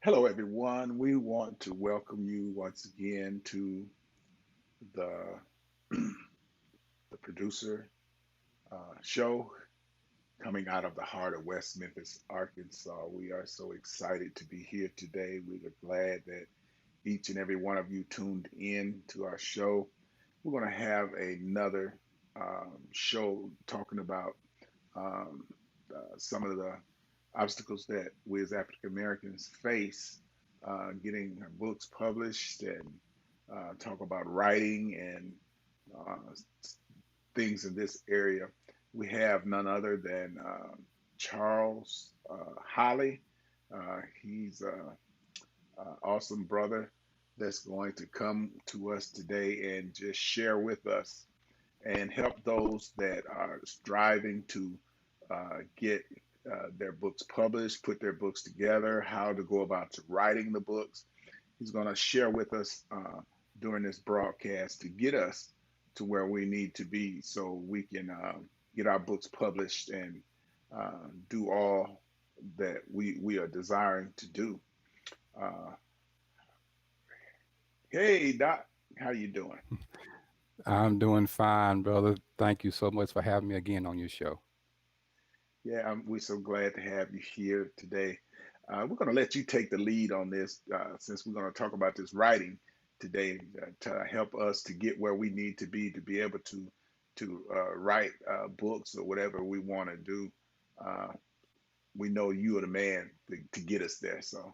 Hello, everyone. We want to welcome you once again to the the producer show coming out of the heart of West Memphis, Arkansas. We are so excited to be here today. We are glad that each and every one of you tuned in to our show. We're going to have another show talking about um, some of the obstacles that we as African Americans face getting our books published and talk about writing and uh, things in this area. We have none other than Charles Holley. He's an awesome brother that's going to come to us today and just share with us and help those that are striving to get their books published, put their books together, how to go about writing the books. He's going to share with us during this broadcast to get us to where we need to be so we can get our books published and do all that we are desiring to do. Uh, hey, Doc, how you doing? I'm doing fine, brother. Thank you so much for having me again on your show. Yeah, we're so glad to have you here today. We're going to let you take the lead on this since we're going to talk about this writing today to help us to get where we need to be able to write books or whatever we want to do. Uh, we know you are the man to get us there. So,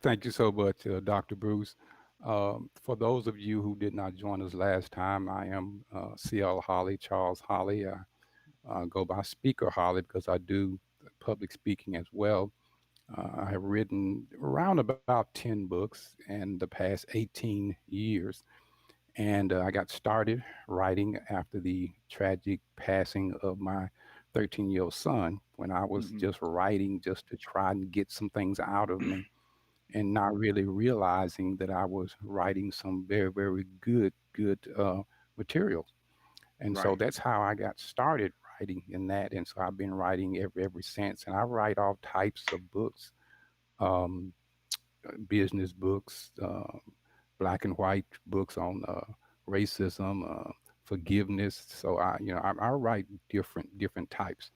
Thank you so much, Dr. Bruce. For those of you who did not join us last time, I am CL Holly, Charles Holly. I go by Speaker Holly because I do public speaking as well. I have written around about 10 books in the past 18 years. And I got started writing after the tragic passing of my 13-year-old son when I was hmm just writing just to try and get some things out of me and not really realizing that I was writing some very, very good materials. And so right, that's how I got started writing in that. And so I've been writing ever since. And I write all types of books, um, business books, black and white books on racism, forgiveness. So I write different types,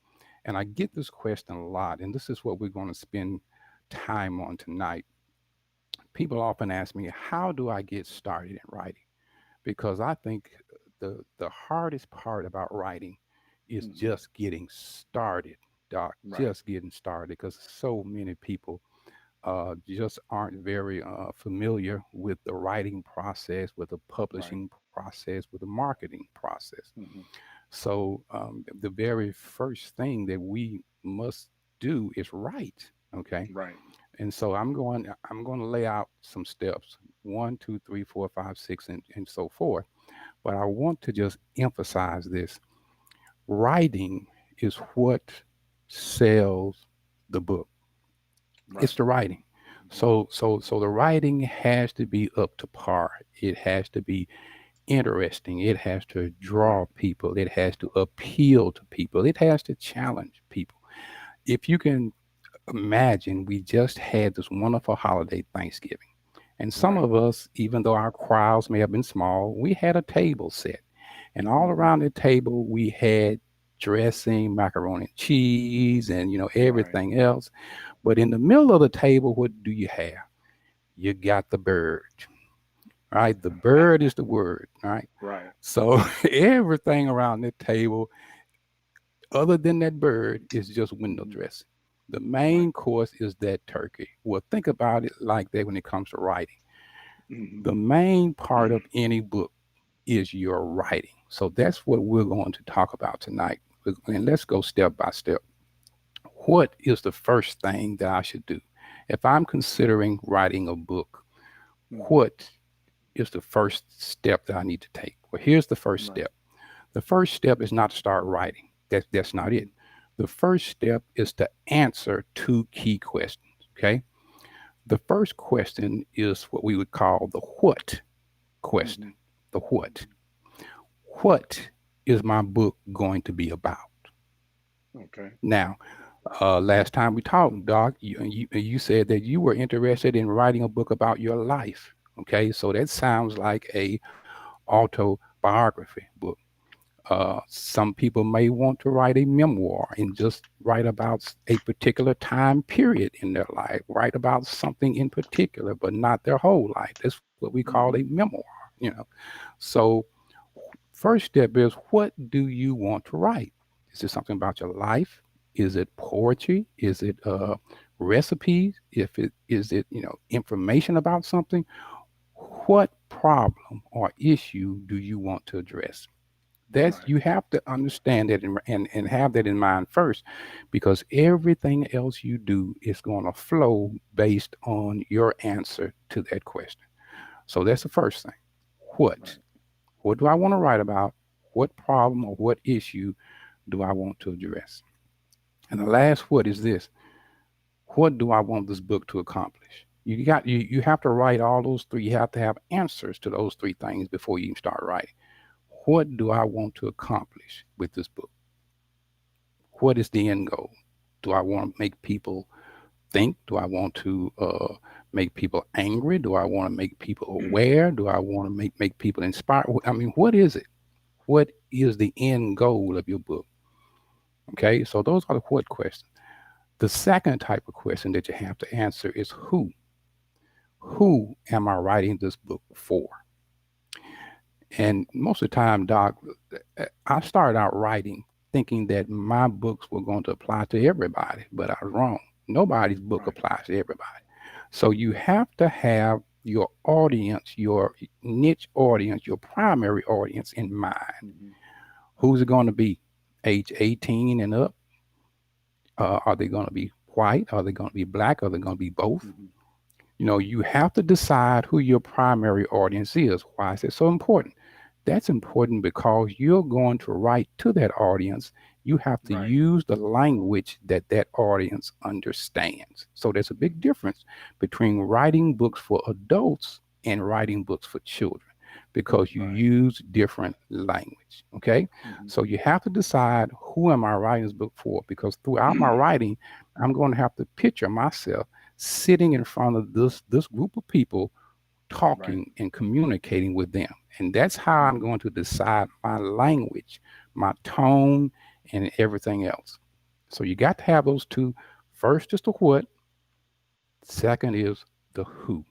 and I get this question a lot, and this is what we're going to spend time on tonight. People often ask me, "How do I get started in writing?" Because I think the hardest part about writing is hmm just getting started, Doc. right, Just getting started, because so many people just aren't very familiar with the writing process, with the right, publishing process, with the marketing process. hmm So the very first thing that we must do is write. Okay, right, and so I'm going to lay out some steps: one, two, three, four, five, six, and so forth. But I want to just emphasize this: writing is what sells the book. right, It's the writing. hmm So the writing has to be up to par. It has to be interesting. It has to right, draw people. It has to appeal to people. It has to challenge people. If you can imagine, we just had this wonderful holiday, Thanksgiving. And some right, of us, even though our crowds may have been small, we had a table set. And all hmm around the table, we had dressing, macaroni and cheese, and right, everything else. But in the middle of the table, what do you have? You got the bird, right? The bird is the word, right? right, So everything around the table, other than that bird, is just window hmm dressing. The right, main course is that turkey. Well, think about it like that when it comes to writing. hmm The main part of any book is your writing. So that's what we're going to talk about tonight. And let's go step by step. What is the first thing that I should do? If I'm considering writing a book, hmm what is the first step that I need to take? Well, here's the first right, step. The first step is not to start writing. That's not hmm it. The first step is to answer two key questions. Okay. The first question is what we would call the what question. hmm The what. What is my book going to be about? okay, Now, Last time we talked, Doc, you said that you were interested in writing a book about your life. Okay, so that sounds like a autobiography book. Some people may want to write a memoir and just write about a particular time period in their life, write about something in particular, but not their whole life. That's what we call a Hmm. memoir, you know. So, first step is, what do you want to write? Is it something about your life? Is it poetry? Is it recipes? If it is it, information about something? What problem or issue do you want to address? That's, Right. you have to understand that, and have that in mind first, because everything else you do is going to flow based on your answer to that question. So that's the first thing. What? Right. What do I want to write about? What problem or what issue do I want to address? And the last what is this: what do I want this book to accomplish? You have to write all those three. You have to have answers to those three things before you even start writing. What do I want to accomplish with this book? What is the end goal? Do I want to make people think? Do I want to make people angry? Do I want to make people aware? Do I want to make people inspired? I mean, what is it? What is the end goal of your book? Okay, so those are the what questions. The second type of question that you have to answer is who. Who am I writing this book for? And most of the time, Doc, I started out writing thinking that my books were going to apply to everybody, but I was wrong. Nobody's book Right. applies to everybody. So you have to have your audience, your niche audience, your primary audience in mind. Hmm. Who's it going to be? Age 18 and up? Are they going to be white? Are they going to be black? Are they going to be both? Hmm. You have to decide who your primary audience is. Why is it so important? That's important because you're going to write to that audience. You have to Right. use the language that that audience understands. So there's a big difference between writing books for adults and writing books for children because you Right. use different language. Okay. Hmm. So you have to decide, who am I writing this book for? Because throughout my writing, I'm going to have to picture myself sitting in front of this group of people, Right. talking and communicating with them. And that's how I'm Hmm. going to decide my language, my tone, and everything else. So you got to have those two. First is the what, second is the who,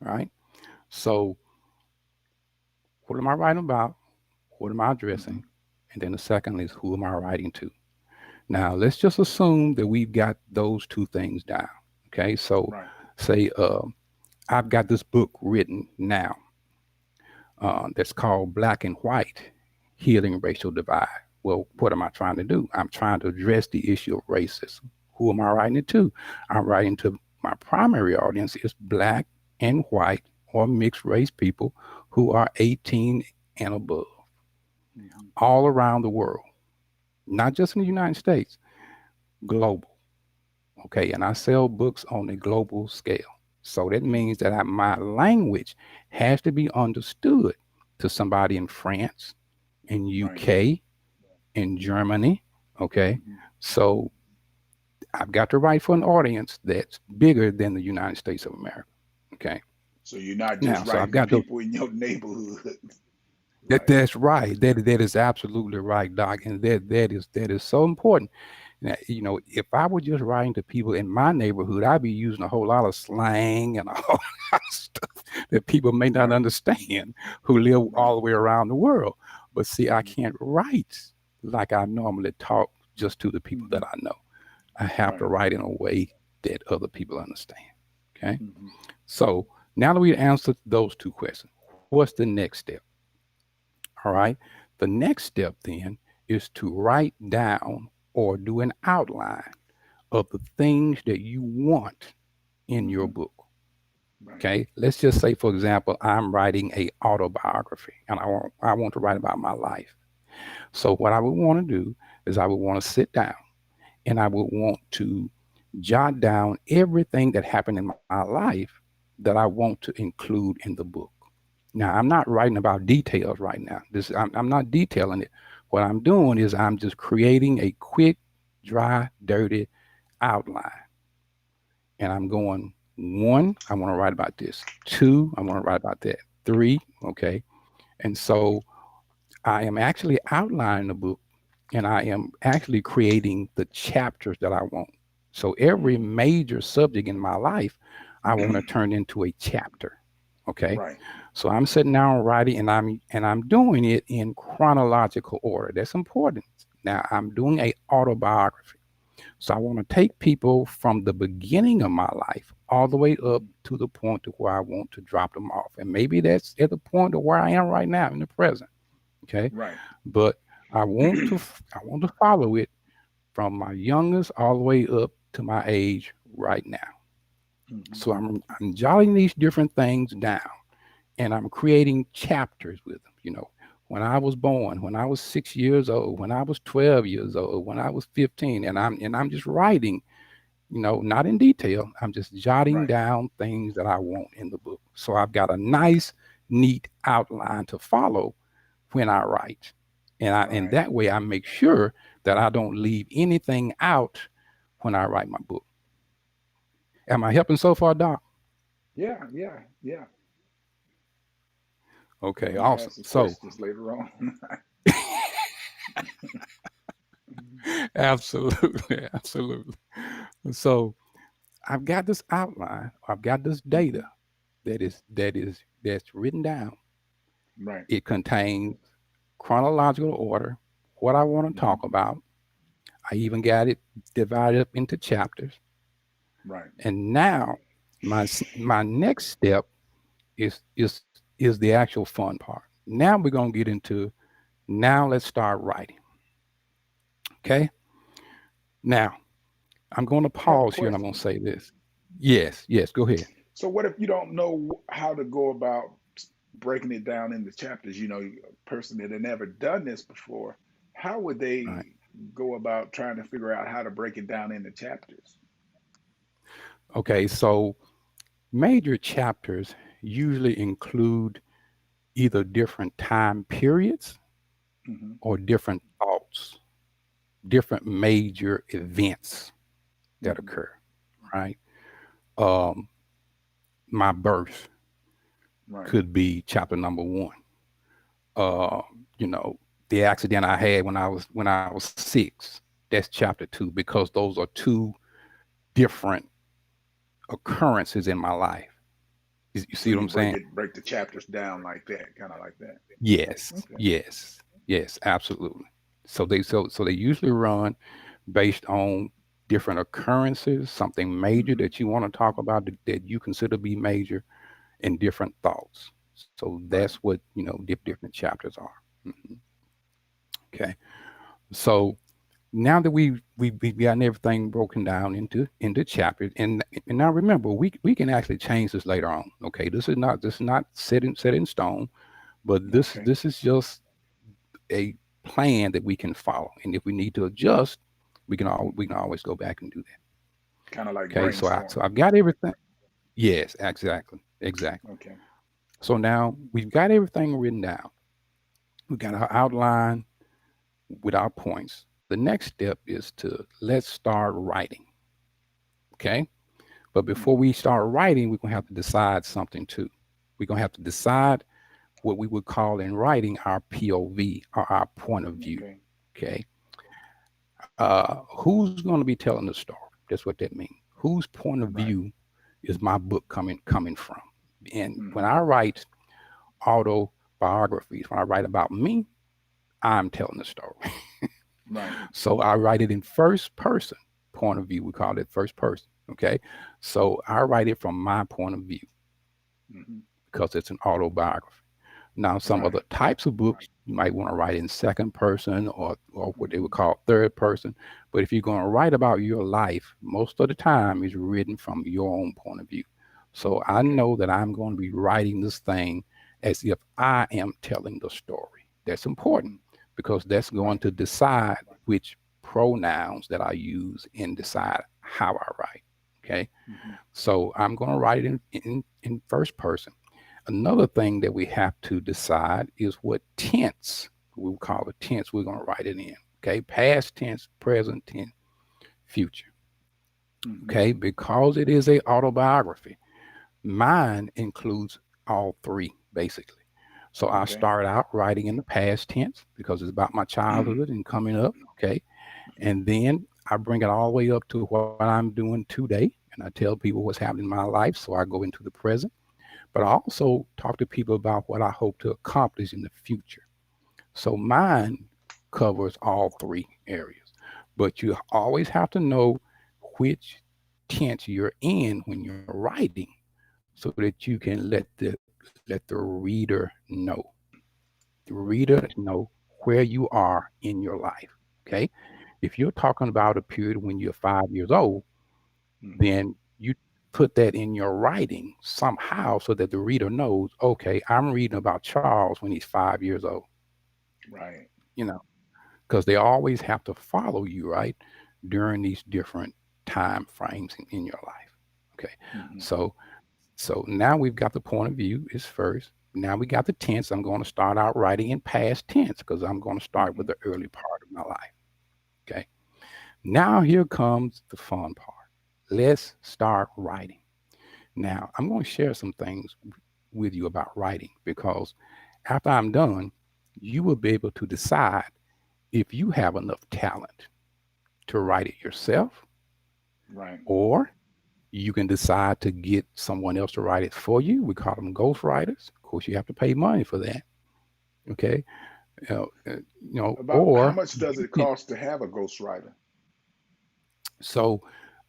right? So what am I writing about? What am I Hmm. addressing? And then the second is, who am I writing to? Now let's just assume that we've got those two things down. Okay, so Right. say I've got this book written now that's called Black and White: Healing Racial Divide. Well, what am I trying to do? I'm trying to address the issue of racism. Who am I writing it to? I'm writing to my primary audience is black and white or mixed race people who are 18 and above, Hmm. all around the world, not just in the United States, global. Okay, and I sell books on a global scale. So that Hmm. means that my language has to be understood to somebody in France, in Right. UK, in Germany. Okay, Hmm. so I've got to write for an audience that's bigger than the United States of America. Okay, So you're not just now, so I've writing for got those. people in your neighborhood. Right. That's right. That is absolutely right, Doc, and that is so important. Now, if I were just writing to people in my neighborhood, I'd be using a whole lot of slang and a whole lot of stuff that people may not Right. understand who live Right. all the way around the world. But see, I Hmm. can't write like I normally talk just to the people Hmm. that I know. I have to Right. write in a way that other people understand. Okay. Hmm. So now that we answered those two questions, what's the next step? All right. The next step then is to write down or do an outline of the things that you want in your Hmm. book. Right. Okay. Let's just say, for example, I'm writing a autobiography and I want to write about my life. So what I would want to do is I would want to sit down and I would want to jot down everything that happened in my life that I want to include in the book. Now, I'm not writing about details right now. I'm not detailing it. What I'm doing is I'm just creating a quick dry, dirty outline. And I'm going, one, I want to write about this. Two, I want to write about that. Three, okay. And so I am actually outlining the book and I am actually creating the chapters that I want. So every Hmm. major subject in my life, I want to turn into a chapter. Okay. Right. So I'm sitting down writing and I'm doing it in chronological order. That's important. Now I'm doing a autobiography. So I want to take people from the beginning of my life all the way up Hmm. to the point to where I want to drop them off. And maybe that's at the point of where I am right now in the present. Okay. Right. But I want to follow it from my youngest all the way up to my age right now. Hmm. So I'm jotting these different things down and I'm creating chapters with them. When I was born, when I was 6 years old, when I was 12 years old, when I was 15, and I'm just writing, not in detail. I'm just jotting Right. down things that I want in the book. So I've got a nice, neat outline to follow when I write. And Right. that way I make sure that I don't leave anything out when I write my book. Am I helping so far, Doc? Yeah. Yeah. Yeah. Okay, I'm gonna have awesome. some So questions later on. absolutely, absolutely. So I've got this outline, I've got this data Hmm. that's written down. Right. It contains chronological order, what I want to Hmm. talk about. I even got it divided up into chapters. Right. And now my next step is the actual fun part. Now we're gonna get into now let's start writing. Okay. Now I'm going to I have a pause here and I'm going to question. say this. Yes, yes, go ahead. So, what if you don't know how to go about breaking it down into chapters? A person that had never done this before, how would All right. they go about trying to figure out how to break it down into chapters? Okay, so major chapters usually include either different time periods Hmm. or different thoughts, different major events that Hmm. occur, right? Um, my birth Right. could be chapter number one. Uh, you know, the accident I had when I was 6, that's chapter two because those are two different occurrences in my life. You So see what you I'm saying? break the chapters down like that, kind of like that. Yes, Okay. yes, yes, absolutely. So they usually run based on different occurrences, something major Hmm. that you want to talk about that you consider to be major, and different thoughts. So that's Right. what different chapters are. Mhm. Okay, so now that we've gotten everything broken down into chapters, and now remember we can actually change this later on. Okay, this is not set in stone, but this Okay. this is just a plan that we can follow. And if we need to adjust, we Hmm. can always go back and do that. Kind of like Okay, so brainstorming. I've got everything. Yes, exactly, exactly. Okay. So now we've got everything written down. We got our outline with our points. The next step is to let's start writing. Okay, but before Hmm. we start writing, we're gonna have to decide something too. We're gonna have to decide what we would call in writing our POV or our point of view. Okay. Okay, who's going to be telling the story? That's what that means. Whose point of Right. view is my book coming from? And when Hmm. I write autobiographies, when I write about me, I'm telling the story. Right. So I write it in first person point of view. We call it first person. Okay. So I write it from my point of view Hmm. because it's an autobiography. Now, some Right. other types of books you might want to write in second person or what they Hmm. would call third person. But if you're going to write about your life, most of the time is written from your own point of view. So I Okay. know that I'm going to be writing this thing as if I am telling the story. That's important Hmm. because that's going Right. to decide which pronouns that I use and decide how I write. Okay. Hmm. So I'm going to write it in first person. Another thing that we have to decide is what tense we will call it tense we're going to write it in. Okay, past tense, present tense, future. Hmm. Okay, because it is a autobiography. Mine includes all three basically. So I Okay. start out writing in the past tense because it's about my childhood and coming up. Okay, and then I bring it all the way up to what I'm doing today, and I tell people what's happening in my life. So I go into the present, but I also talk to people about what I hope to accomplish in the future. So mine covers all three areas, but you always have to know which tense you're in when you're writing so that you can let the reader know. The reader know where you are in your life. Okay. If you're talking about a period when you're 5 years old, Hmm. then you put that in your writing somehow so that the reader knows, okay, I'm reading about Charles when he's 5 years old, Right. you know, because they always have to follow you, right, during these different time frames in your life. Okay. Hmm. So now we've got the point of view is first. Now we got the tense. I'm going to start out writing in past tense because I'm going to start with Hmm. the early part of my life. Okay. Now here comes the fun part. Let's start writing. Now I'm going to share some things with you about writing because after I'm done, you will be able to decide if you have enough talent to write it yourself, Right. or you can decide to get someone else to write it for you. We call them ghost writers. Of course, you have to pay money for that. Okay, About how or much does you it can. cost to have a ghostwriter? So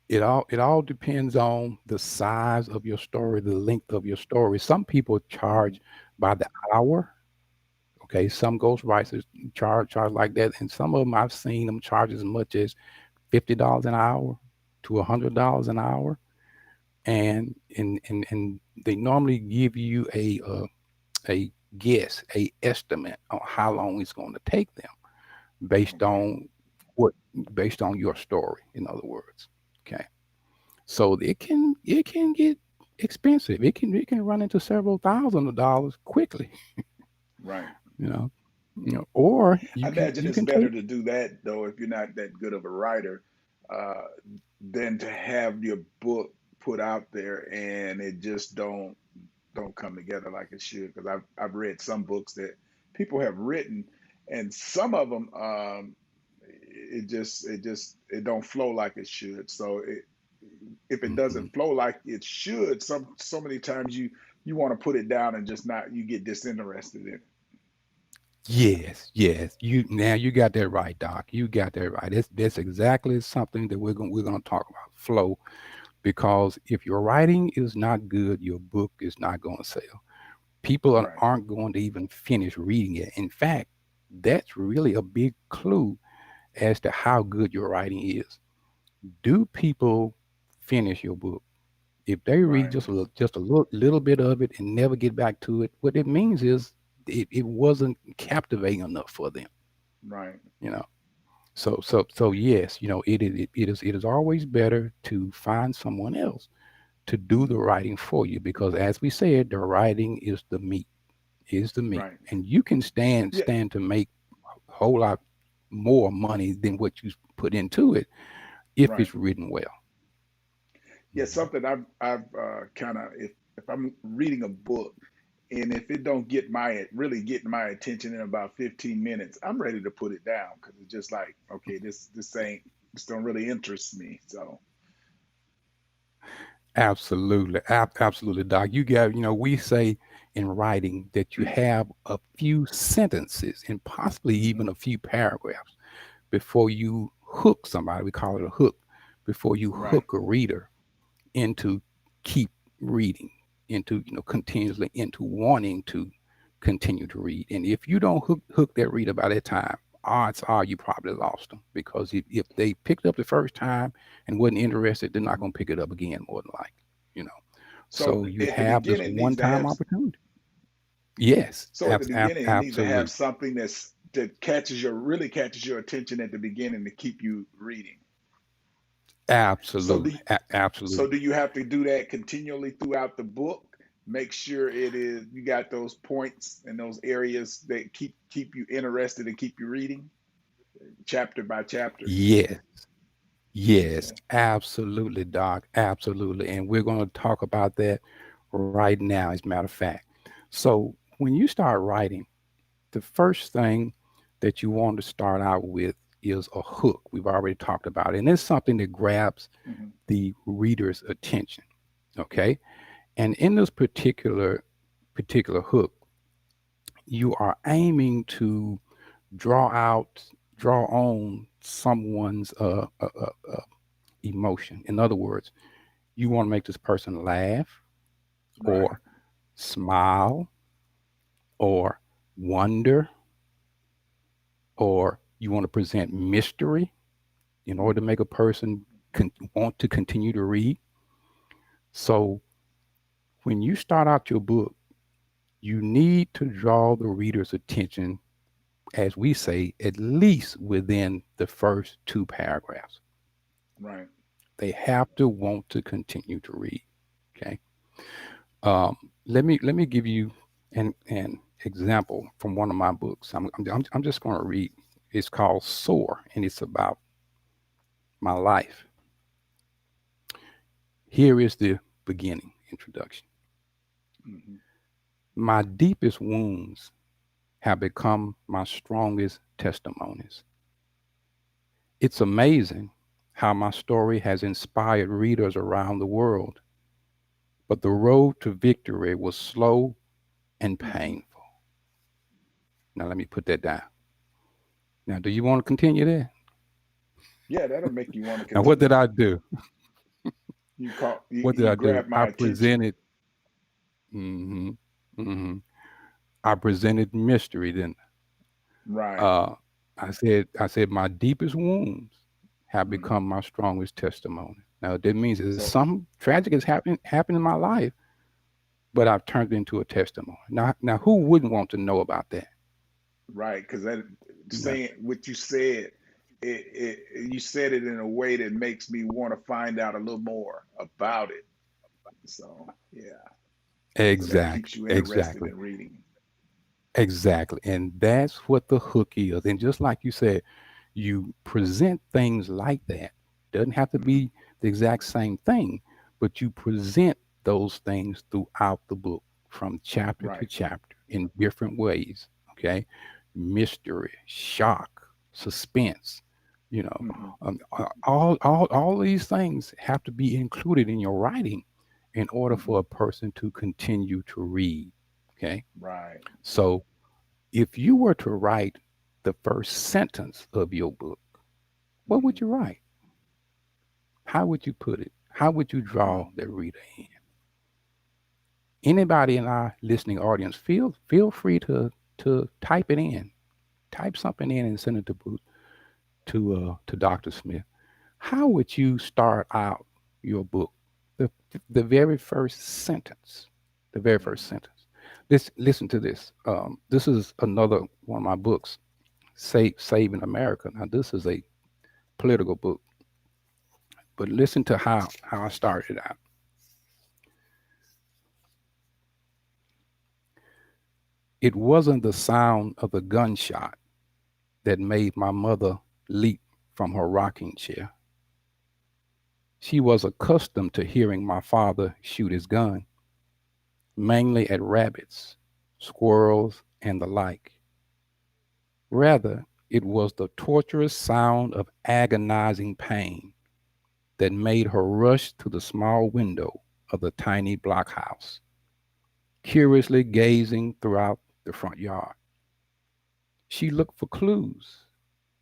it all depends on the size of your story, the length of your story. Some people Hmm. charge by the hour. Okay, some ghost writers charge like that, and some of them I've seen them charge as much as $50 an hour to $100 an hour, and they normally give you a guess, a estimate on how long it's going to take them based Okay. on what based on your story. In other words, okay. So it can get expensive. It can run into several thousand of dollars quickly. Right. You know, or I you can imagine you it's can better take. to do that though if you're not that good of a writer, uh, than to have your book put out there and it just don't come together like it should. Because I've read some books that people have written, and some of them it don't flow like it should. So if it Mhm. doesn't flow like it should, so many times you want to put it down and just not you get disinterested in it. Yes, yes. You got that right, Doc. You got that right. That's exactly something that we're gonna talk about flow. Because if your writing is not good, your book is not going to sell. People Right. aren't going to even finish reading it. In fact, that's really a big clue as to how good your writing is. Do people finish your book? If they read Right. just a little bit of it and never get back to it, what it means is it wasn't captivating enough for them. Right. You know. So yes, it is always better to find someone else to do the Hmm. writing for you because as we said, the writing is the meat, Right. and you can stand Yeah. stand to make a whole lot more money than what you put into it if Right. it's written well. Yeah. Mhm. Something I've kind of if I'm reading a book and if it don't get my really get my attention in about 15 minutes, I'm ready to put it down because it's just like okay, this don't really interest me. So Absolutely, Doc. We say in writing that you have a few sentences and possibly mhm. even a few paragraphs before you hook somebody. We call it a hook. Before you Right. hook a reader into keep reading, into continuously into wanting to continue to read. And if you don't hook that reader by that time, odds are you probably lost them because if they picked up the first time and wasn't interested, they're not going to pick it up again more than likely. You know, So so you at the have this beginning, it needs to one-time have opportunity. Yes, so at the beginning it needs to have absolutely, something that catches your attention at the beginning to keep you reading. So do absolutely, absolutely. so do you have to do that continually throughout the book? Make sure it is you got those points and those areas that keep you interested and keep you reading chapter by chapter. Yes, Yes, Okay. absolutely, Doc. Absolutely. And we're going to talk about that right now, as a matter of fact. So, when you start writing, the first thing that you want to start out with is a hook. We've already talked about it. And it's something that grabs Hmm. the reader's attention. Okay. And in this particular hook, you are aiming to draw out, draw on someone's emotion. In other words, you want to make this person laugh Right. or smile or wonder, or you want to present mystery in order to Hmm. make a person want to continue to read. So when you start out your book, you need to draw the reader's attention, as we say, at least within the first two paragraphs. Right. They have to want to continue to read. Okay. Um, let me give you an example from one of my books. I'm just going to read. It's called Soar, and it's about my life. Here is the beginning introduction. Hmm. My deepest wounds have become my strongest testimonies. It's amazing how my story has inspired readers around the world, but the road to victory was slow and Hmm. painful. Now, let me put that down. Now, do you want to continue there? Yeah, that'll make you want to Now, what did continue. I do? You What did you I do? grabbed my attention. Hmm hmm I presented mystery. Then Right. uh, I said, my deepest wounds have Hmm. become my strongest testimony. Now, that means that So some tragic has happened in my life, but I've turned it into a testimony. Now, who wouldn't want to know about that? right, because that Yeah. saying what you said, you said it in a way that makes me want to find out a little more about it. So yeah, so that keeps Exactly. you interested Exactly. in reading. Exactly. And that's what the hook is. And just like you said, you present things like that. Doesn't have to Hmm. be the exact same thing, but you present those things throughout the book from chapter to Right. chapter in different ways. Okay. Mystery, shock, suspense, you know, Hmm. all these things have to be included in your writing in order Hmm. for a person to continue to read. Okay. Right. So if you were to write the first sentence of your book, what would Hmm. you write? How would you put it? How would you draw Hmm. the reader in? Anybody in our listening audience, feel free to type it in. Type something in and send it to Dr. Smith. How would you start out your book? The the very first sentence. The very first Hmm. sentence. Listen to this. This is another one of my books, Saving America. Now, this is a political book, but listen to how I started out. It wasn't the sound of a gunshot that made my mother leap from her rocking chair. She was accustomed to hearing my father shoot his gun, mainly at rabbits, squirrels, and the like. Rather, it was the torturous sound of agonizing pain that made her rush to the small window of the tiny blockhouse, curiously gazing throughout the front yard. She looked for clues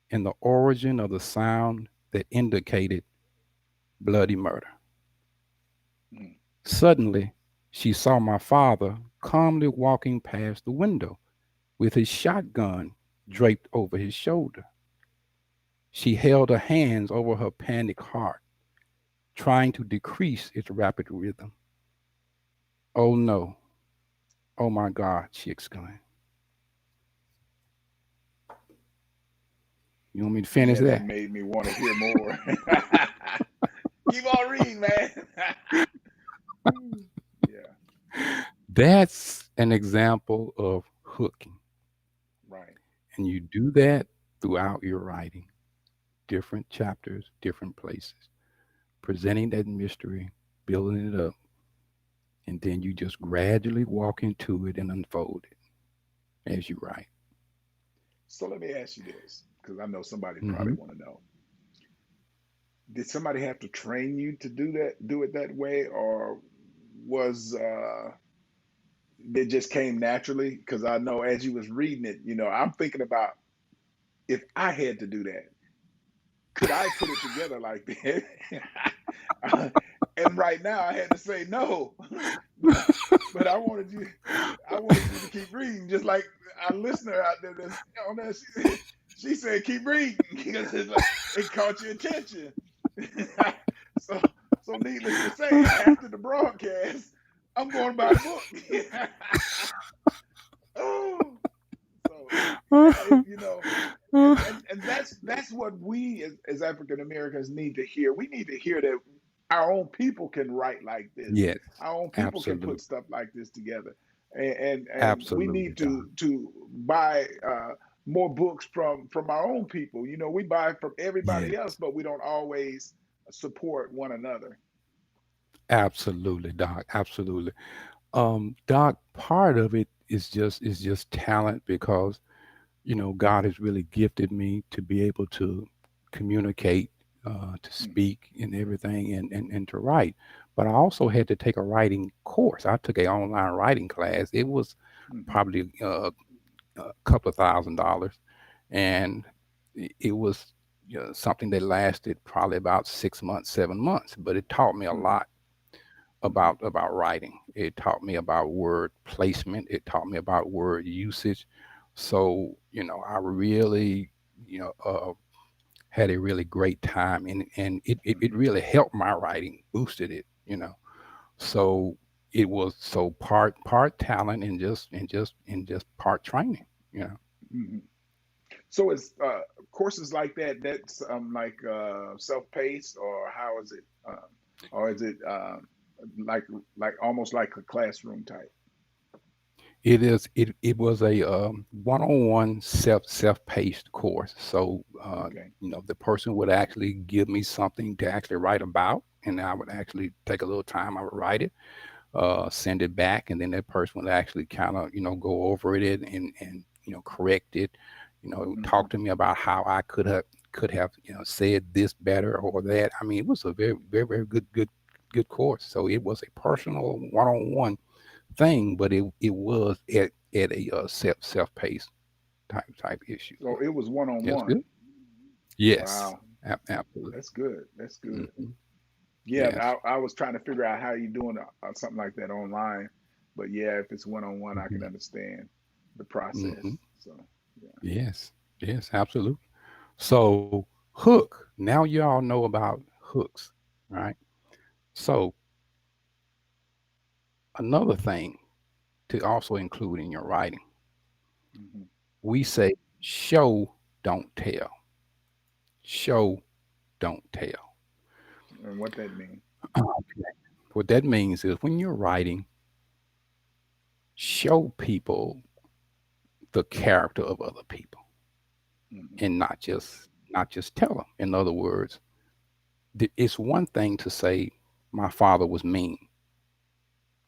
in the origin of the sound that indicated bloody murder. Hmm. Suddenly, she saw my father calmly walking past the window with his shotgun draped over his shoulder. She held her hands over her panicked heart, trying to decrease its rapid rhythm. Oh no, oh my God, she exclaimed. You want me to finish Yeah, that that? made me want to hear more. Keep on reading, man. Yeah. That's an example of hooking. Right. And you do that throughout your writing. different chapters, different places, presenting that mystery, building it up, and then you just gradually walk into it and unfold it as you write. So let me ask you this, because I know somebody probably Hmm. want to know. Did somebody have to train you to do it that way, or was it just came naturally? Because I know as you was reading it, I'm thinking about if I had to do that, could I put it together like that? And right now I had to say no, but I wanted you, to keep reading, just like our listener out there that's on there. She said keep reading because it's like it caught your attention. so needless to say, after the broadcast, I'm going to buy the book. Oh, so and that's what we as African Americans need to hear. We need to hear that our own people can write like this. Yes, Our own people can put absolutely. stuff like this together, and we Absolutely, need Doc. to buy more books from our own people. We buy from everybody else, Yes, but we don't always support one another. absolutely, Doc. Absolutely. Doc, part of it is just talent because God has really gifted me to be able to communicate, to Hmm. speak, and everything, and to write. But I also had to take a writing course. I took a online writing class. It was Hmm. probably a couple of $1,000, and it was something that lasted probably about 6 months, 7 months. But it taught me a Hmm. lot Hmm. about writing. It taught me about word placement. It taught me about word usage. So I really you know uh, had a really great time, and it Hmm. really helped my writing, boosted it. So it was so part talent and just part training. You know. Hmm. So it's courses like that. That's like self-paced, or how is it? Or is it like almost like a classroom type? It was a one-on-one self-paced course. So Okay. the person would actually give me something to actually write about, and I would actually take a little time. I would write it, send it back, and then that person would actually kind of go over it and correct it. Talk Hmm. to me about how I could have said this better or that. I mean, it was a very very very good course. So it was a personal one-on-one thing, but it was at a self-paced type issue. So it was one on Yes, good. one. Yes, Wow, absolutely. that's good. That's good. Hmm. Yeah, Yes. I was trying to figure out how you doing something like that online, but yeah, if it's one on one, I can Hmm. understand the process. Hmm. So yeah. Yes. Yes, absolutely. So hook. Now you all know about hooks, right? So another thing to also include in your writing, Hmm. we say show, don't tell. Show, don't tell. And what that means. Okay. What that means is when you're writing, show people the character of other people Hmm. and not just tell them. In other words, it's one thing to say my father was mean.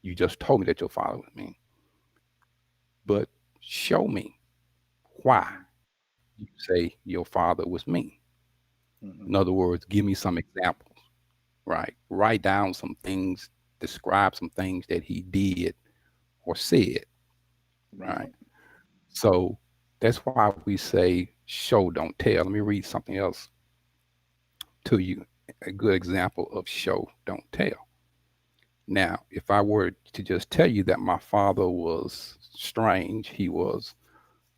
You just told me that your father was mean, but show me why Hmm. you say your father was mean. In Hmm. other words, give me some examples, right? Write down some things, describe some things that he did or said, Right. right? So that's why we say show, don't tell. Let me read something else to you, a good example of show, don't tell. Now, if I were to just tell you that my father was strange, he was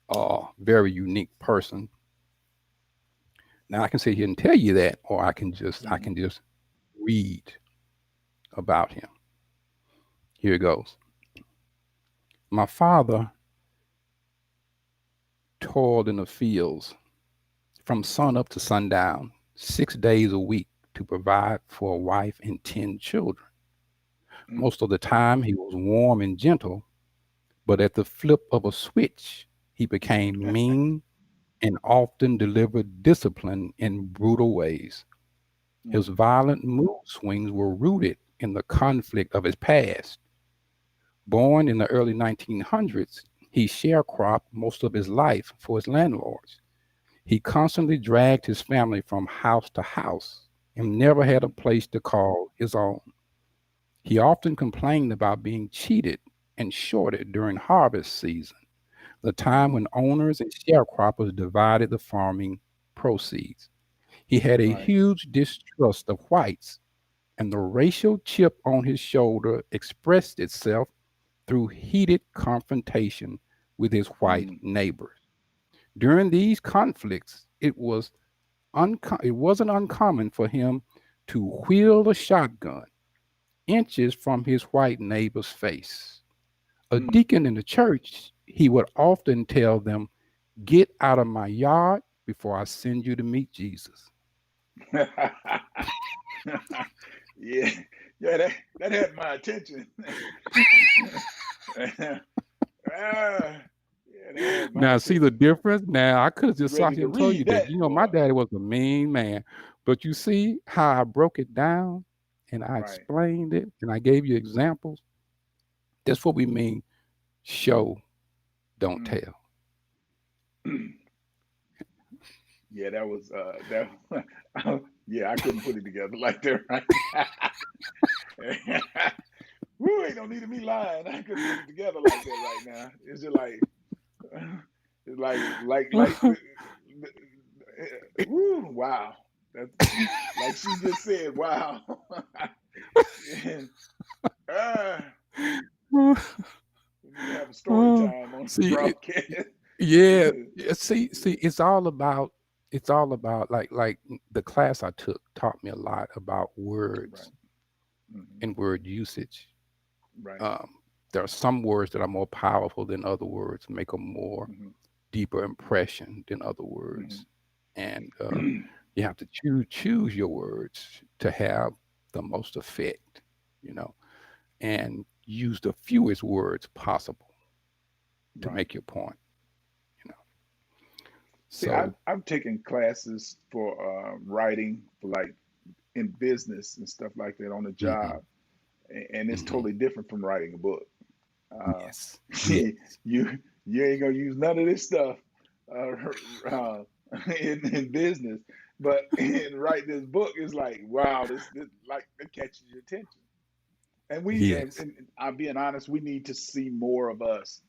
a very unique person. Now I can sit here and tell you that, or Hmm. I can just read about him. Here it goes. My father toiled in the fields from sun up to sundown, 6 days a week to provide for a wife and 10 children. Hmm. Most of the time he was warm and gentle, but at the flip of a switch, he became mean and often delivered discipline in brutal ways. His mm, violent mood swings were rooted in the conflict of his past. Born in the early 1900s, he sharecropped most of his life for his landlords. He constantly dragged his family from house to house and never had a mm, place to call his own. He often complained about being cheated and shorted during harvest season, the time mm. when owners and sharecroppers divided the farming proceeds. He had a Right. huge distrust of whites, and the racial chip on his shoulder expressed itself through heated confrontation with his white Mm, neighbors. During these conflicts, it wasn't uncommon for him to wheel a shotgun inches from his white neighbor's face. A mm. deacon in the church, he would often tell them, "Get out of my yard before I send you to meet Jesus." Yeah, yeah, that had my attention. Yeah, that had my Now, see the attention. difference? Now, I could have just sat Ready here to and told you read that, that, my boy. daddy was a mean man. But you see how I broke it down and I Right. explained it and I gave you examples? That's what we mean. Show, don't Mm. tell. Yeah, that was that. Yeah, I couldn't put it together like that right now. Woo, ain't no need of me lying. I couldn't put it together like that right now. It's just like, it's woo, wow. That's like she just said, wow. Yeah. Ah, we need to have a story Oh, time on the see, broadcast. yeah, yeah, see, it's all about like the class I took taught me a lot about Right. words Hmm. and word usage. Right. Um, there are some words that are more powerful than other words, make a more Hmm. deeper impression than other Hmm. words, and you have to choose your words to have the most effect, you know, and use the fewest words possible to Right. make your point, you know. See, I've So, I've taken classes for writing for like in business and stuff like that on the hmm job, and it's hmm totally different from writing a book. Uh, yes, you yes, you ain't gonna use none of this stuff uh, uh, in business, but in writing this book, it's like wow, this like it catches your attention. And yes, and I'm being honest, we need to see more of us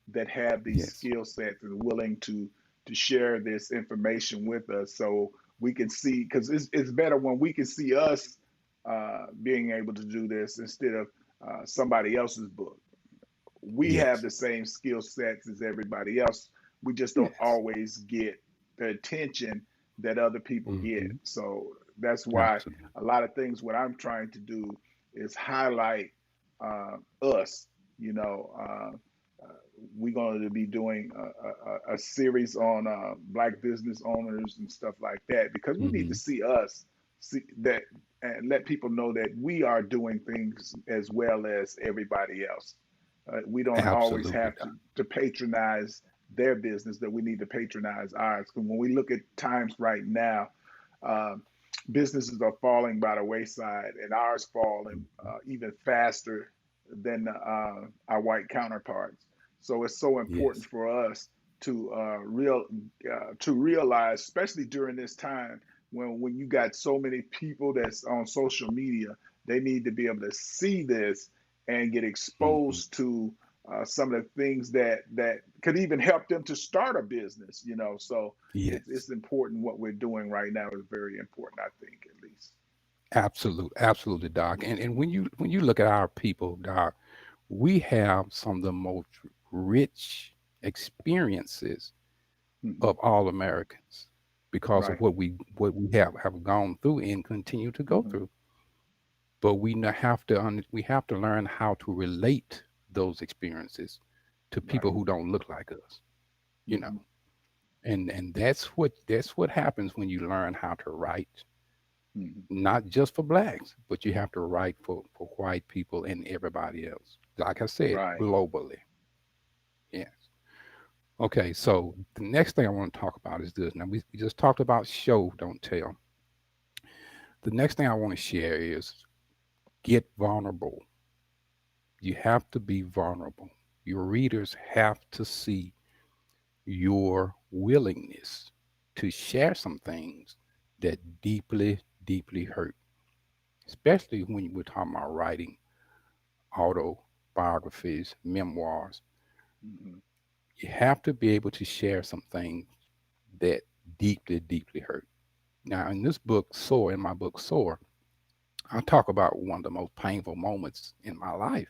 that have these yes, skill sets and willing to share this information with us, so we can see because it's better when we can see us being able to do this instead of somebody else's book. We have yes, the same skill sets as everybody else. We just don't yes, always get the attention that other people get. hmm So that's why absolutely, a lot of things what I'm trying to do is highlight us. You know, we're going to be doing a series on black business owners and stuff like that because we need to hmm see us see that and let people know that we are doing things as well as everybody else. We don't always absolutely, have Doc. to patronize their business, that we need to patronize ours. Because when we look at times right now, uh, businesses are falling by the wayside, and ours falling Mhm. even faster than our white counterparts. So it's so important Yes, for us to to realize, especially during this time when you got so many people that's on social media, they need to be able to see this and get hmm exposed to some of the things that could even help them to start a business. You know, so yes, it's important. What we're doing right now is very important, I think, at least. absolutely, Doc. And when you look at our people, Doc, we have some of the most rich experiences Hmm. of all Americans because of Right. what we have gone through and continue to go Hmm. through. But we have to learn how to relate those experiences to people Right. who don't look like us, you know. Hmm. And that's what happens when you learn how to write, Hmm. not just for blacks, but you have to write for white people and everybody else. Like I said, Right. globally. Yes. Okay, so the next thing I want to talk about is this. Now we just talked about show, don't tell. The next thing I want to share is get vulnerable. You have to be vulnerable. Your readers have to see your willingness to share some things that deeply, deeply hurt, especially when we're talking about writing autobiographies, memoirs. Hmm. You have to be able to share some things that deeply, deeply hurt. Now, in this book, Soar, in my book, Soar, I talk about one of the most painful moments in my life.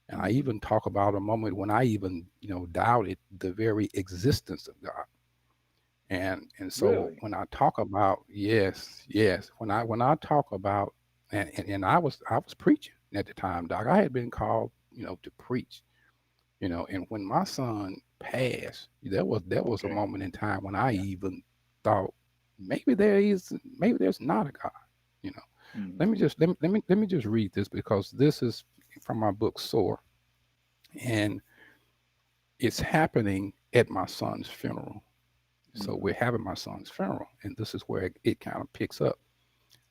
And I Hmm. even talk about a moment when I even, doubted the very existence of God. And so Really? when I talk about, yes, yes, when I talk about, and I was preaching at the time, Doc. I had been called, to preach, and when my son passed, there was a Okay. moment in time when I Yeah. even thought maybe there's not a God. You know, Hmm. let me just read this because this is from my book Soar, and it's happening at my son's funeral. So Hmm. we're having my son's funeral, and this is where it kind of picks up.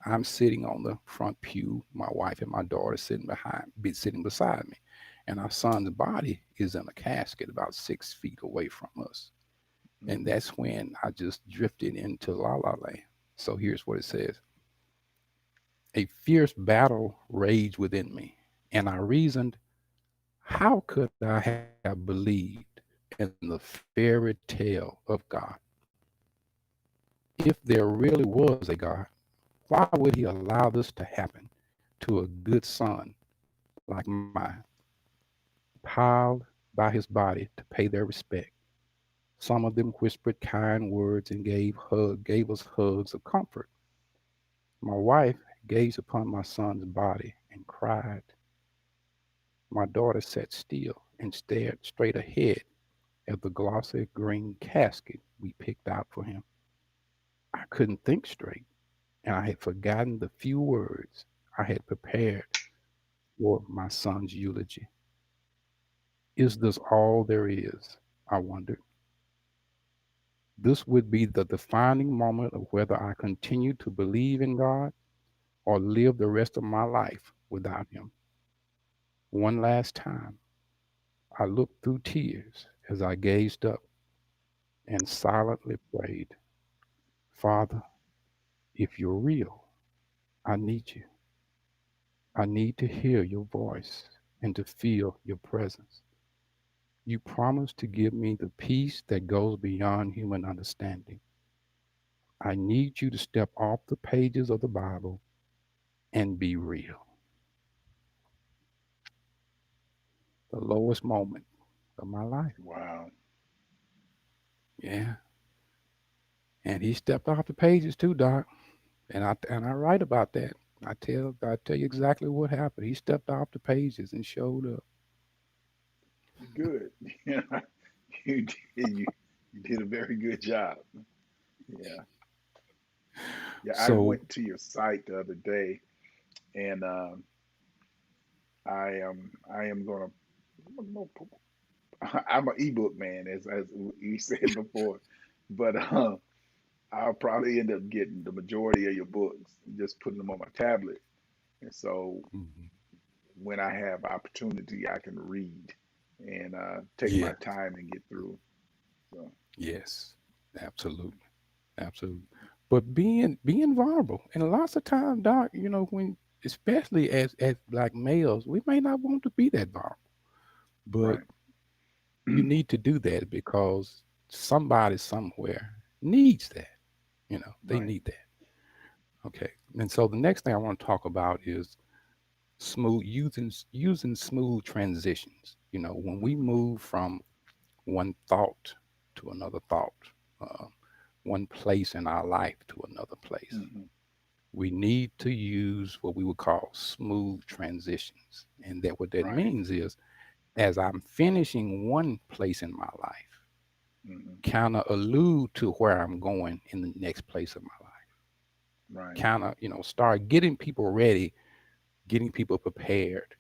I'm sitting on the front pew, my wife and my daughter sitting beside me, and our son's body is in a casket about 6 feet away from us. And Hmm. that's when I just drifted into La La Land. So here's what it says: A fierce battle raged within me, and I reasoned, how could I have believed in the fairy tale of God? If there really was a God, why would he allow this to happen to a good son like mine, piled by his body to pay their respect? Some of them whispered kind words and gave us hugs of comfort. My wife gazed upon my son's body and cried. My daughter sat still and stared straight ahead at the glossy green casket we picked out for him. I couldn't think straight, and I had forgotten the few words I had prepared for my son's eulogy. Is this all there is? I wondered. This would be the defining moment of whether I continue to believe in God or live the rest of my life without Him. One last time, I looked through tears as I gazed up and silently prayed, Father, if you're real, I need you. I need to hear your voice and to feel your presence. You promised to give me the peace that goes beyond human understanding. I need you to step off the pages of the Bible and be real. The lowest moment of my life. Wow. Yeah. And he stepped off the pages too, Doc. And I write about that. I tell you exactly what happened. He stepped off the pages and showed up. Good. Yeah. You did. You did a very good job. Yeah. Yeah. I So went to your site the other day, and I am gonna. I'm an ebook man, as you said before, but I'll probably end up getting the majority of your books, just putting them on my tablet, and so mhm, when I have opportunity, I can read and take yeah, my time and get through. So yes, absolutely, absolutely. But being vulnerable, and lots of times, Doc, when especially as black males, we may not want to be that vulnerable, but right. you need to do that because somebody somewhere needs that. They Right. need that. Okay. And so the next thing I want to talk about is using smooth transitions. When we Hmm. move from one thought to another thought, uh, one place in our life to another place, Hmm. we need to use what we would call smooth transitions. And that what that Right. means is as I'm finishing one place in my life, Hmm. kind of allude to where I'm going in the next place of my life. Right. Kind of, start getting people ready, getting people prepared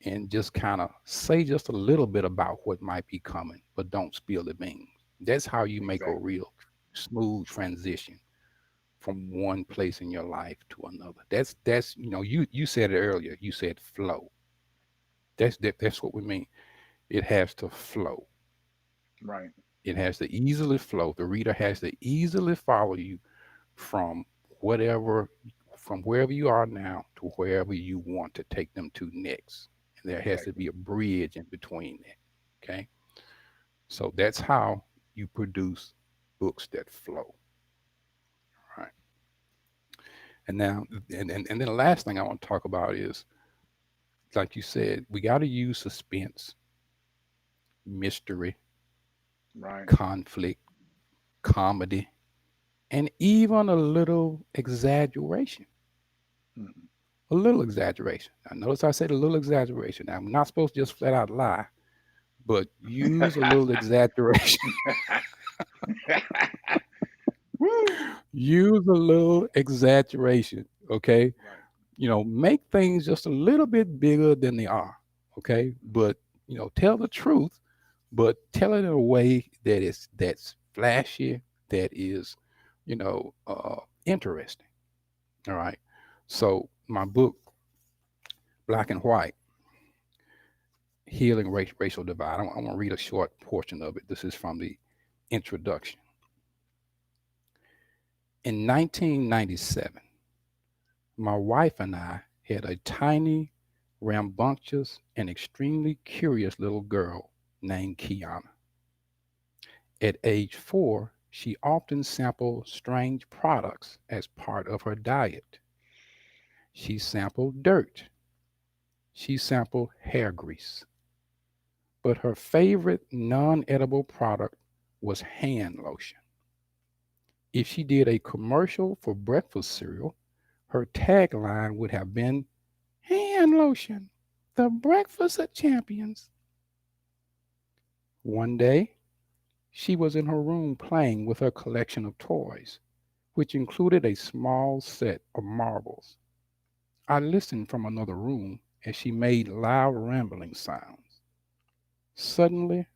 and just kind of say just a little bit about what might be coming, but don't spill the beans. That's how you make a Exactly. real smooth transition from one place in your life to another. That's you said it earlier. You said flow. That's what we mean. It has to flow. Right. It has to easily flow. The reader has to easily follow you from whatever from wherever you are now to wherever you want to take them to next. And there has to Exactly. be a bridge in between that. Okay. So that's how you produce books that flow. Right. And now and then the last thing I want to talk about is, like you said, we got to use suspense, mystery, Right. conflict, comedy, and even a little exaggeration. Mhm. A little exaggeration. Now, notice I said a little exaggeration. Now, I'm not supposed to just flat out lie, but use a little exaggeration. Woo! Use a little exaggeration. Okay. Right. Make things just a little bit bigger than they are. Okay. But, tell the truth, but tell it in a way that's flashy, that is, interesting. All right. So my book, Black and White, Healing Racial Divide. I want to read a short portion of it. This is from the introduction. In 1997, my wife and I had a tiny, rambunctious, and extremely curious little girl named Kiana. At age 4, she often sampled strange products as part of her diet. She sampled dirt. She sampled hair grease. But her favorite non edible product was hand lotion. If she did a commercial for breakfast cereal, her tagline would have been hand lotion, the breakfast of champions. One day, she was in her room playing with her collection of toys, which included a small set of marbles. I listened from another room as she made loud rambling sounds. Suddenly,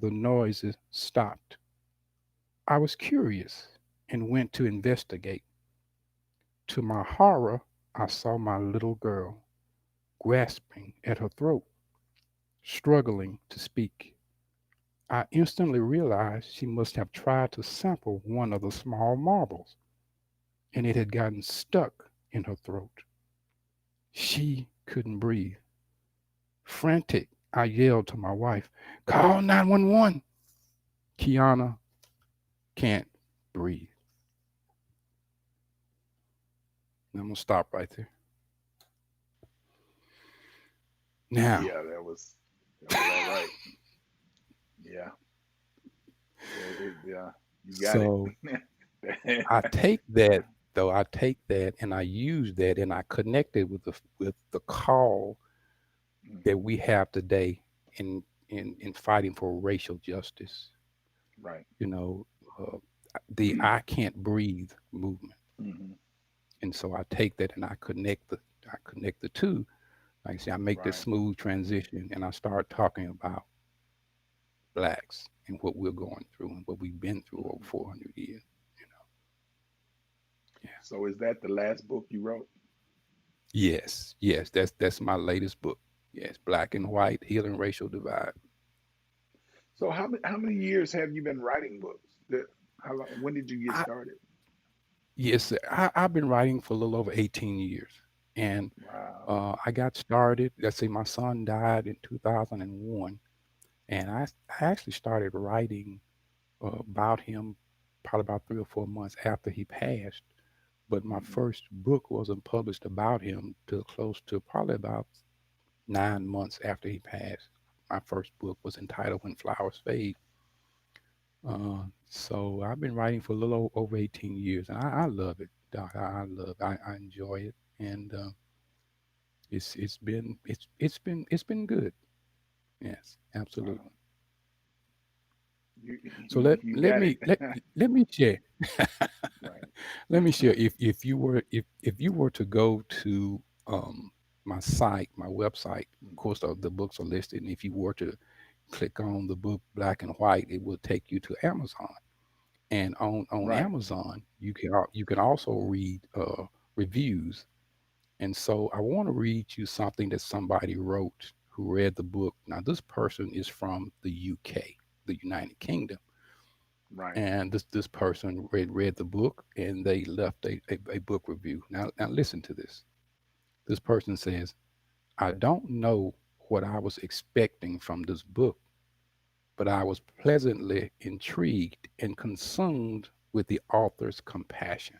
the noises stopped. I was curious and went to investigate. To my horror, I saw my little girl grasping at her throat, struggling to speak. I instantly realized she must have tried to sample one of the small marbles, and it had gotten stuck in her throat. She couldn't breathe. Frantic, I yelled to my wife, "Call 911! Kiana can't breathe." And I'm going to stop right there. Now, Yeah, that was all right. Yeah. Yeah. You got it. so I take that, though, I take that and I use that and I connect it with the call that Mhm. we have today in fighting for racial justice. Right. You know, uh, the "I can't breathe" movement, Mhm. and so I take that and I connect the two. Like I say, I make this Right. smooth transition, and I start talking about blacks and what we're going through and what we've been through over Mhm. 400 years. You know, yeah. So is that the last book you wrote? Yes, yes, that's my latest book. Yes, Black and White: Healing Racial Divide. So how many years have you been writing books? How long, when did you get I, started? yes, I've been writing for a little over 18 years, and Wow. I got started. Let's see, my son died in 2001, and I actually started writing about him probably about 3 or 4 months after he passed. But my Mhm. first book wasn't published about him till close to probably about 9 months after he passed. My first book was entitled "When Flowers Fade." So I've been writing for a little over 18 years, and I love it, Doc. I enjoy it, and it's been good. Yes, absolutely. Wow. You So you you got it. let me share. Right. Let me share. If you were to go to my site, my website. Of Mm. course, the books are listed, and if you were to click on the book Black and White, it will take you to Amazon. And on Right. Amazon, you can also read reviews. And so I want to read you something that somebody wrote who read the book. Now, this person is from the UK, the United Kingdom, Right. and this person read the book and they left a book review. Now listen to this. This person says, "I don't know what I was expecting from this book, but I was pleasantly intrigued and consumed with the author's compassion.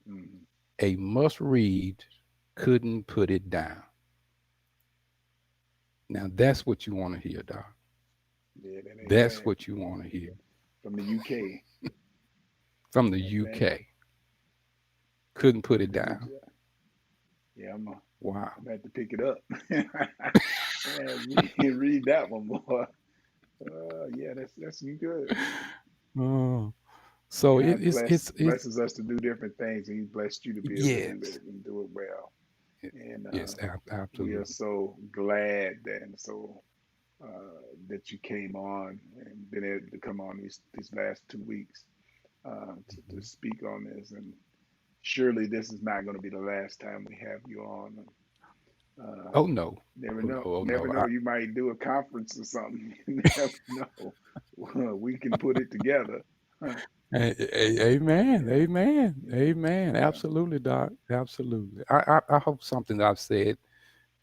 Mm. A must read, couldn't put it down." Now that's what you want to hear, Doc. Yeah, that ain't That's bad. what you want to hear From the UK. from the Ain't bad. UK. Couldn't put it Good down. job. Yeah, Wow. I'm gonna have to pick it up. And read that one more. Yeah, that's good. Oh, so God it's blesses us to do different things, and He's blessed you to be able to do yes, it and do it well. And yes, we are absolutely. so glad that and so that you came on and been able to come on these last 2 weeks to Mhm. speak on this. And surely this is not going to be the last time we have you on. Uh, Oh no, never oh no, know. oh Never no. know. You might do a conference or something. You never know. We can put it together. Amen, Yeah. amen, Yeah. amen. Yeah. Absolutely, Doc. Absolutely. I hope something that I've said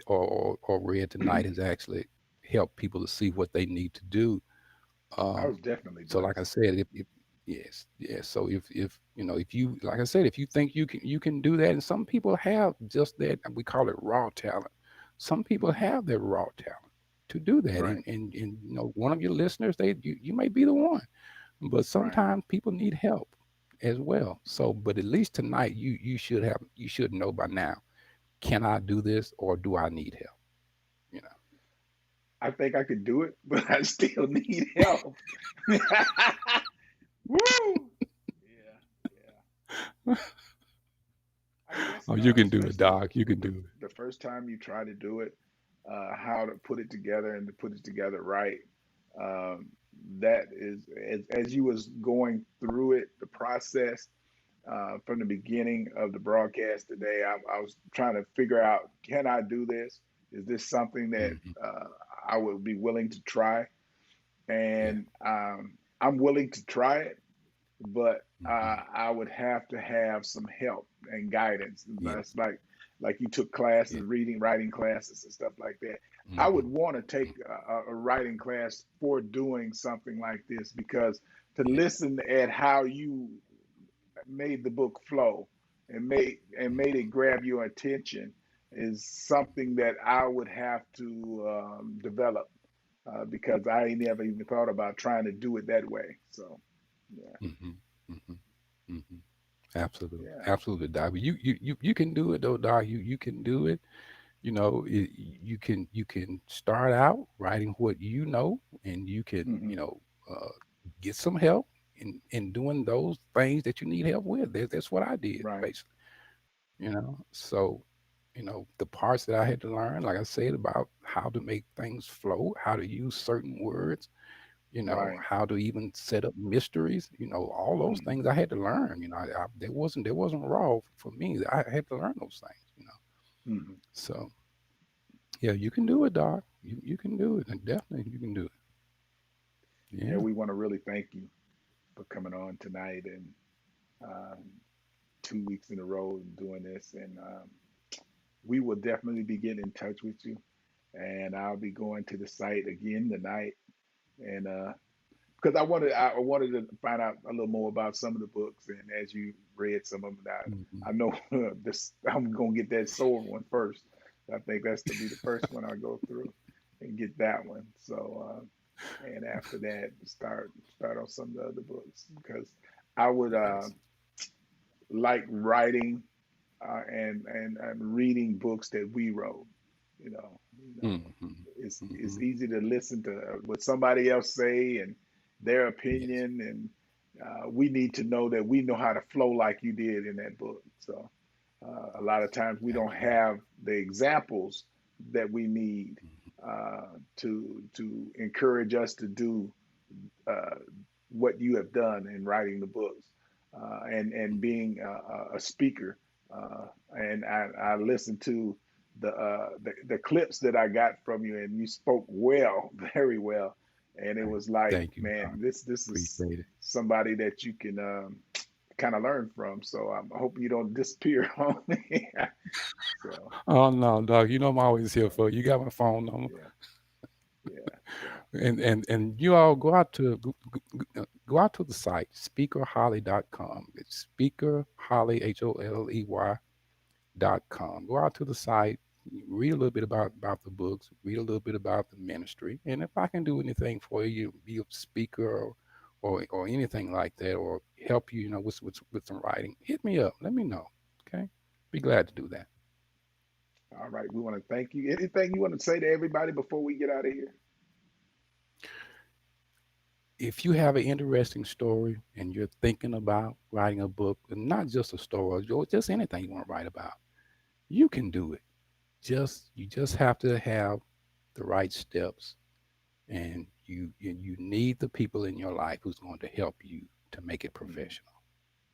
or read tonight has actually helped people to see what they need to do. I was Um, definitely so, like I blessed. said, if yes, yes. So if you know if you like I said, if you think you can do that, and some people have just that, and we call it raw talent. Some people Hmm. have that raw talent to do that, Right. and one of your listeners, you may be the one, but Right. sometimes people need help as well. So, but at least tonight, you should know by now. Can I do this, or do I need help? You I think I could do it, but I still need help. Woo! Yeah. Yeah. know. I guess Oh, you can do it, especially Doc. You can the, do the first time you try to do it, how to put it together and to put it together right. Um, that is, as you was going through it, the process from the beginning of the broadcast today, I was trying to figure out, can I do this? Is this something it. that I would be willing to try? Yeah. And I'm willing to try it, but Hmm. I would have to have some help and guidance. Yeah. That's like you took Yeah. classes, reading, writing classes, and stuff like that. I would Hmm. want to take a writing class for doing something like this because to Yeah. listen at how you made the book flow and made it Hmm. grab your attention is something that I would have to develop because I ain't never even thought about trying to do it that way. So yeah, Hmm. Hmm. Hmm. Absolutely. yeah. Absolutely, Doc. But you can do it though, Doc. You can do it. You can start out writing what you know, and you can Hmm. get some help in doing those things that you need help with. That's what I did Right, basically. So the parts that I had to learn, like I said, about how to make things flow, how to use certain words, right. how to even set up mysteries, all those Hmm. things I had to learn. There wasn't raw for me. I had to learn those things. Hmm. So yeah, you can do it, Doc. You can do it, and definitely you can do it. Yeah, Yeah. we want to really thank you for coming on tonight and um, 2 weeks in a row doing this, and we will definitely be getting in touch with you. And I'll be going to the site again tonight, and because I wanted to find out a little more about some of the books, and as you read some of them, Hmm. I know this. I'm gonna get that soul one first. I think that's to be the first one I go through and get that one. So and after that, start on some of the other books because I would Yes. like writing and reading books that we wrote. Hmm. It's Hmm. easy to listen to what somebody else say and their Yes. opinion, and we need to know that we know how to flow like you did in that book. So a lot of times we don't Absolutely. have the examples that we need to encourage us to do uh, what you have done in writing the books and being a speaker. And I listened to the clips that I got from you, and you spoke well, very well. And it was like, Thank you, man, Doc. this is Appreciate it. somebody that you can kind of learn from. So I hope you don't disappear on me. So Oh no, Doc. You know I'm always here so for you. You got my phone number. yeah, yeah. So And you all go out to go out to the site speakerholly.com. It's speaker holly HOLLEY.com. Go out to the site, read a little bit about the books, read a little bit about the ministry, and if I can do anything for you, be a speaker or anything like that, or help you, with some writing, hit me up. Let me know. Okay, be glad to do that. all right, we want to thank you. Anything you want to say to everybody before we get out of here? If you have an interesting story and you're thinking about writing a book, and not just a story, or just anything you want to write about, you can do it. You just have to have the right steps, and you need the people in your life who's going to help you to make it Mhm. professional.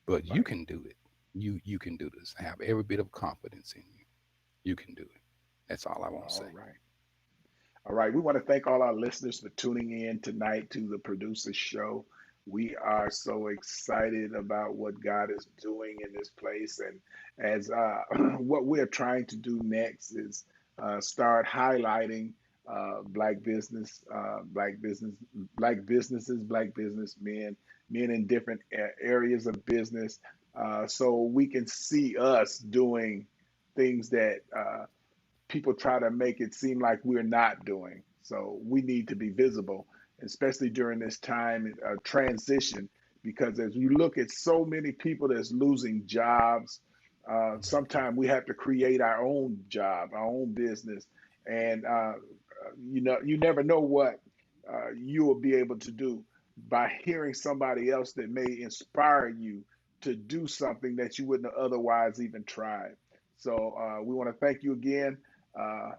But you Right. can do it. You can do this. Have every bit of confidence in you. You can do it. That's all I want to All say. right. All right. We want to thank all our listeners for tuning in tonight to the Producer Show. We are so excited about what God is doing in this place. And as what we're trying to do next is start highlighting black business, black businesses, black businessmen, men in different areas of business, so we can see us doing things that people try to make it seem like we're not doing. So we need to be visible, especially during this time of transition, because as you look at so many people that's losing jobs, sometimes we have to create our own job, our own business, and you never know what you will be able to do by hearing somebody else that may inspire you to do something that you wouldn't have otherwise even tried. So we want to thank you again, uh,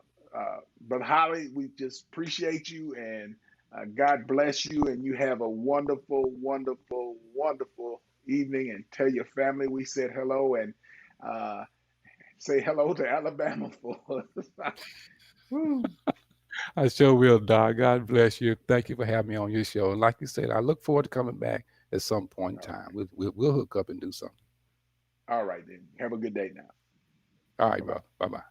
Brother Holly. We just appreciate you, and God bless you. And you have a wonderful, wonderful, wonderful evening. And tell your family we said hello, and uh, say hello to Alabama for us. Woo. I sure will, Doc. God bless you. Thank you for having me on your show. And like you said, I look forward to coming back at some point in All time. right. We'll hook up and do something. All right, then. Have a good day now. All Bye right, bye. brother. Bye bye.